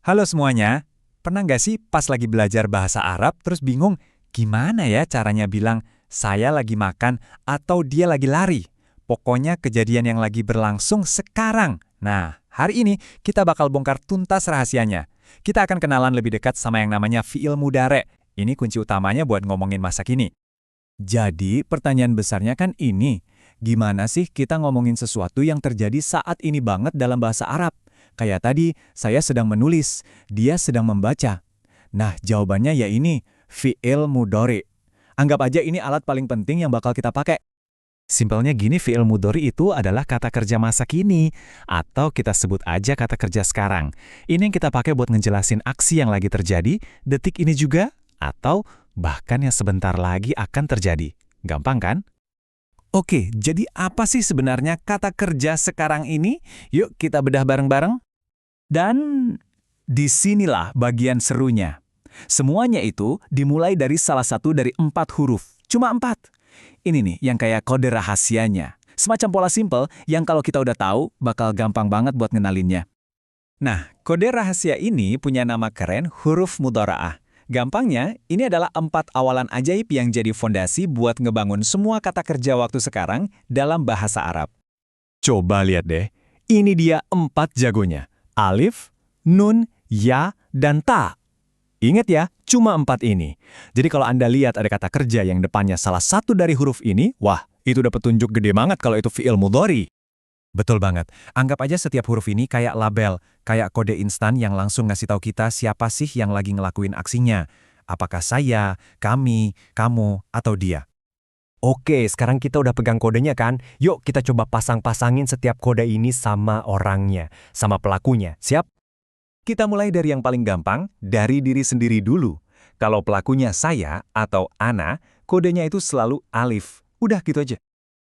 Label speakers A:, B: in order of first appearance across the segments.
A: Halo semuanya, pernah nggak sih pas lagi belajar bahasa Arab terus bingung gimana ya caranya bilang saya lagi makan atau dia lagi lari? Pokoknya kejadian yang lagi berlangsung sekarang. Nah, hari ini kita bakal bongkar tuntas rahasianya. Kita akan kenalan lebih dekat sama yang namanya fi'il mudhari'. Ini kunci utamanya buat ngomongin masa kini. Jadi, pertanyaan besarnya kan ini, gimana sih kita ngomongin sesuatu yang terjadi saat ini banget dalam bahasa Arab? Kayak tadi, saya sedang menulis, dia sedang membaca. Nah, jawabannya ya ini, fi'il mudhari'. Anggap aja ini alat paling penting yang bakal kita pakai. Simpelnya gini, fi'il mudhari' itu adalah kata kerja masa kini, atau kita sebut aja kata kerja sekarang. Ini yang kita pakai buat ngejelasin aksi yang lagi terjadi, detik ini juga, atau bahkan yang sebentar lagi akan terjadi. Gampang kan? Oke, jadi apa sih sebenarnya kata kerja sekarang ini? Yuk kita bedah bareng-bareng. Dan disinilah bagian serunya. Semuanya itu dimulai dari salah satu dari 4 huruf. Cuma 4. Ini nih yang kayak kode rahasianya. Semacam pola simpel yang kalau kita udah tahu, bakal gampang banget buat ngenalinnya. Nah, kode rahasia ini punya nama keren huruf mudhara'ah. Gampangnya, ini adalah 4 awalan ajaib yang jadi fondasi buat ngebangun semua kata kerja waktu sekarang dalam bahasa Arab. Coba lihat deh, ini dia 4 jagonya. Alif, nun, ya, dan ta. Ingat ya, cuma 4 ini. Jadi kalau Anda lihat ada kata kerja yang depannya salah satu dari huruf ini, wah, itu udah petunjuk gede banget kalau itu fi'il mudhari'. Betul banget. Anggap aja setiap huruf ini kayak label, kayak kode instan yang langsung ngasih tahu kita siapa sih yang lagi ngelakuin aksinya. Apakah saya, kami, kamu, atau dia.
B: Oke, sekarang kita udah pegang kodenya kan? Yuk kita coba pasang-pasangin setiap kode ini sama orangnya, sama pelakunya. Siap?
A: Kita mulai dari yang paling gampang, dari diri sendiri dulu. Kalau pelakunya saya atau ana, kodenya itu selalu alif. Udah gitu aja.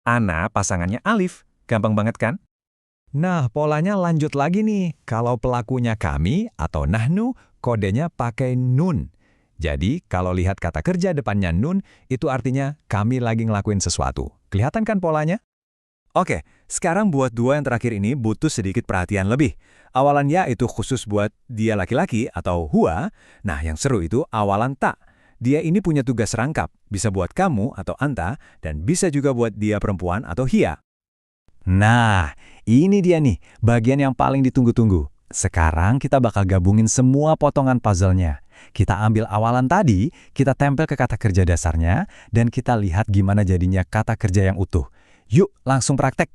A: Ana pasangannya alif. Gampang banget kan? Nah, polanya lanjut lagi nih. Kalau pelakunya kami atau nahnu, kodenya pakai nun. Jadi, kalau lihat kata kerja depannya nun, itu artinya kami lagi ngelakuin sesuatu. Kelihatan kan polanya? Oke, sekarang buat 2 yang terakhir ini butuh sedikit perhatian lebih. Awalan ya itu khusus buat dia laki-laki atau huwa. Nah, yang seru itu awalan ta. Dia ini punya tugas rangkap. Bisa buat kamu atau anta, dan bisa juga buat dia perempuan atau hia. Nah, ini dia nih, bagian yang paling ditunggu-tunggu. Sekarang kita bakal gabungin semua potongan puzzle-nya. Kita ambil awalan tadi, kita tempel ke kata kerja dasarnya, dan kita lihat gimana jadinya kata kerja yang utuh. Yuk, langsung praktek.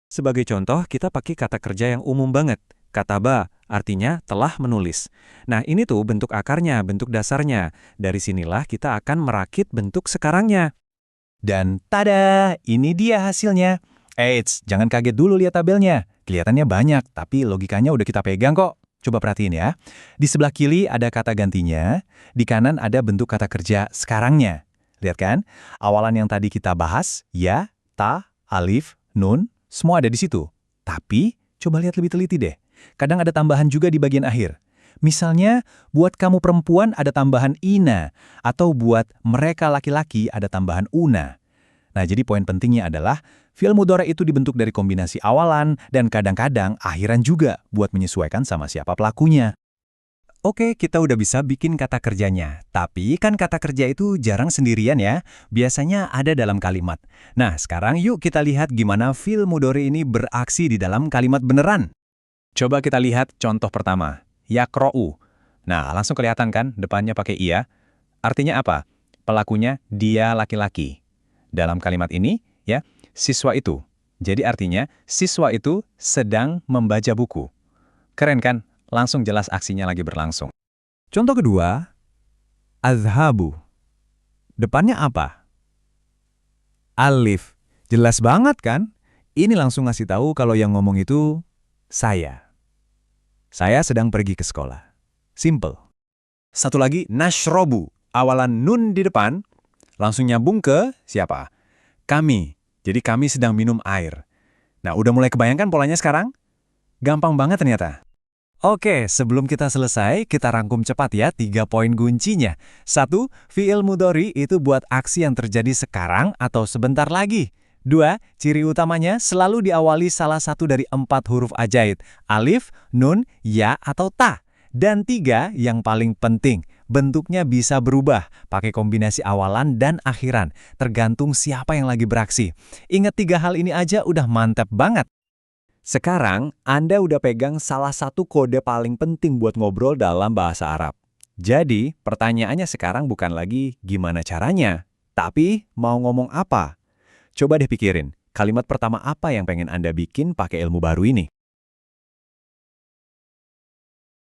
A: Sebagai contoh, kita pakai kata kerja yang umum banget. Kataba, artinya telah menulis. Nah, ini tuh bentuk akarnya, bentuk dasarnya. Dari sinilah kita akan merakit bentuk sekarangnya. Dan tada, ini dia hasilnya. Eits, jangan kaget dulu lihat tabelnya. Kelihatannya banyak, tapi logikanya udah kita pegang kok. Coba perhatiin ya. Di sebelah kiri ada kata gantinya, di kanan ada bentuk kata kerja sekarangnya. Lihat kan? Awalan yang tadi kita bahas, ya, ta, alif, nun, semua ada di situ. Tapi, coba lihat lebih teliti deh. Kadang ada tambahan juga di bagian akhir. Misalnya, buat kamu perempuan ada tambahan ina, atau buat mereka laki-laki ada tambahan una. Nah, jadi poin pentingnya adalah fi'il mudhari' itu dibentuk dari kombinasi awalan dan kadang-kadang akhiran juga buat menyesuaikan sama siapa pelakunya. Oke, kita udah bisa bikin kata kerjanya. Tapi kan kata kerja itu jarang sendirian ya. Biasanya ada dalam kalimat. Nah, sekarang yuk kita lihat gimana fi'il mudhari' ini beraksi di dalam kalimat beneran. Coba kita lihat contoh pertama. Yaqra'u. Nah, langsung kelihatan kan depannya pakai iya. Artinya apa? Pelakunya dia laki-laki. Dalam kalimat ini, ya, siswa itu. Jadi artinya, siswa itu sedang membaca buku. Keren kan? Langsung jelas aksinya lagi berlangsung. Contoh kedua, azhabu. Depannya apa? Alif. Jelas banget kan? Ini langsung ngasih tahu kalau yang ngomong itu saya. Saya sedang pergi ke sekolah. Simple. Satu lagi, nashrobu. Awalan nun di depan, langsung nyambung ke siapa? Kami. Jadi kami sedang minum air. Nah, udah mulai kebayangkan polanya sekarang? Gampang banget ternyata. Oke, sebelum kita selesai, kita rangkum cepat ya 3 poin kuncinya. 1. Fi'il mudhari' itu buat aksi yang terjadi sekarang atau sebentar lagi. 2. Ciri utamanya selalu diawali salah satu dari 4 huruf ajaib. Alif, nun, ya, atau ta. Dan 3, yang paling penting, bentuknya bisa berubah, pakai kombinasi awalan dan akhiran, tergantung siapa yang lagi beraksi. Ingat 3 hal ini aja udah mantap banget. Sekarang, Anda udah pegang salah satu kode paling penting buat ngobrol dalam bahasa Arab. Jadi, pertanyaannya sekarang bukan lagi gimana caranya, tapi mau ngomong apa. Coba deh pikirin, kalimat pertama apa yang pengen Anda bikin pakai ilmu baru ini?